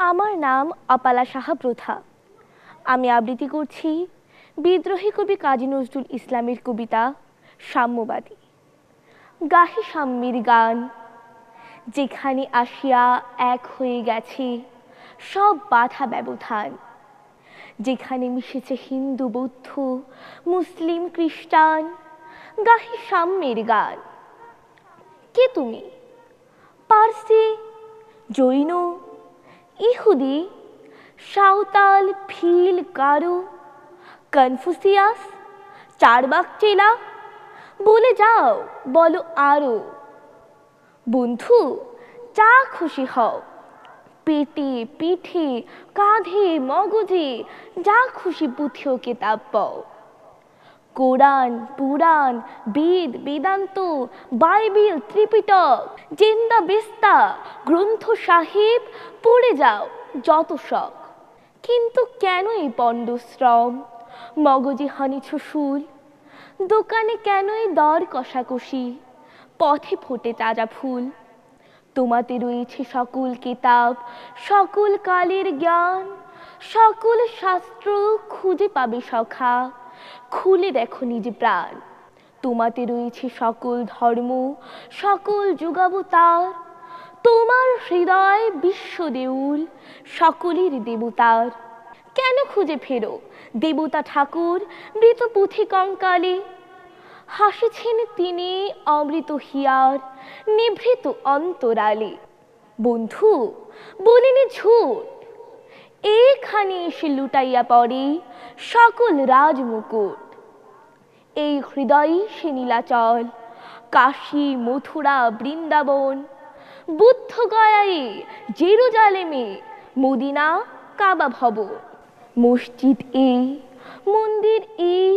আমার নাম অপালা সাহা প্রথা। আমি আবৃত্তি করছি বিদ্রোহী কবি কাজী নজরুল ইসলামের কবিতা সাম্যবাদী। গাহি সাম্যের গান, যেখানে আসিয়া এক হয়ে গেছে সব বাধা ব্যবধান, যেখানে মিশেছে হিন্দু বৌদ্ধ মুসলিম খ্রিস্টান। গাহি সাম্যের গান। কে তুমি? পারসি, জৈন, ইহুদি, সাঁওতাল, ভিল, গারো, কনফুসিয়াস, চারবাক চেলা, বলে যাও, বলো আরো। বন্ধু, যা খুশি হও, পেটে পিঠে কাঁধে মগজে যা খুশি পুঁথিও কেতাব পাও। কোরআন, পুরাণ, বেদ, বেদান্ত, বাইবেল, ত্রিপিটক, জেন্দা বেস্তা, গ্রন্থ সাহেব, পড়ে যাও যত শখ। কিন্তু কেন এই পণ্ডশ্রম, মগজে হানিছ শুল? দোকানে কেন এই দর কষাকষি, পথে ফোটে তাজা ফুল? তোমাতে রয়েছে সকল কিতাব, সকল কালের জ্ঞান, সকল শাস্ত্র খুঁজে পাবে সখা, খুলে দেখো নিজ প্রাণ। তোমাতে রয়েছে সকল ধর্ম, সকল যুগাবতার, তোমার হৃদয় বিশ্ব দেউল, সকলের দেবতার। কেন খুঁজে ফেরো দেবতা ঠাকুর মৃত পুঁথি কঙ্কালে? হাসিছেন তিনি অমৃত হিয়ার নিভৃত অন্তরালে। বন্ধু, বলিনি ঝুট, এখানে এসে লুটাইয়া পড়ে সকল রাজমুকুট। এই হৃদয়ে সে নীলাচল, কাশী, মথুরা, বৃন্দাবন, বুদ্ধ গয়ায়, জেরুজালেমে, মদিনা, কাবা ভবন। মসজিদ এই, মন্দির এই,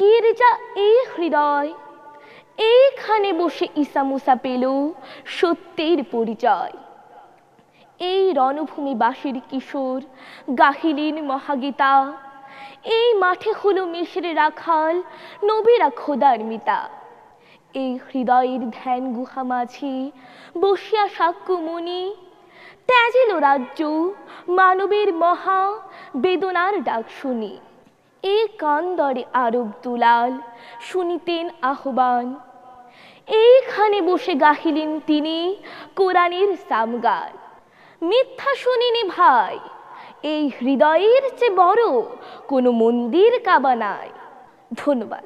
গির্জা এই হৃদয়, এইখানে বসে ঈসা মুসা পেল সত্যের পরিচয়। এই রণভূমি বাসীর কিশোর গাহিলেন মহাগীতা, এই মাঠে হলো মিশরে রাখাল নবীরা খোদার মিতা। এই হৃদয়ের ধ্যান গুহা মাঝে বসিয়া সাক্ষ্যমণি ত্যাজিল রাজ্য মানবের মহা বেদনার ডাক শুনি। এই কান্দরে আরব দুলাল শুনিতেন আহ্বান, এইখানে বসে গাহিলেন তিনি কোরআনের সামগান। মিথ্যা শুনিনি ভাই, এই হৃদয়ের চেয়ে বড় কোনো মন্দির কাবা নাই। ধন্যবাদ।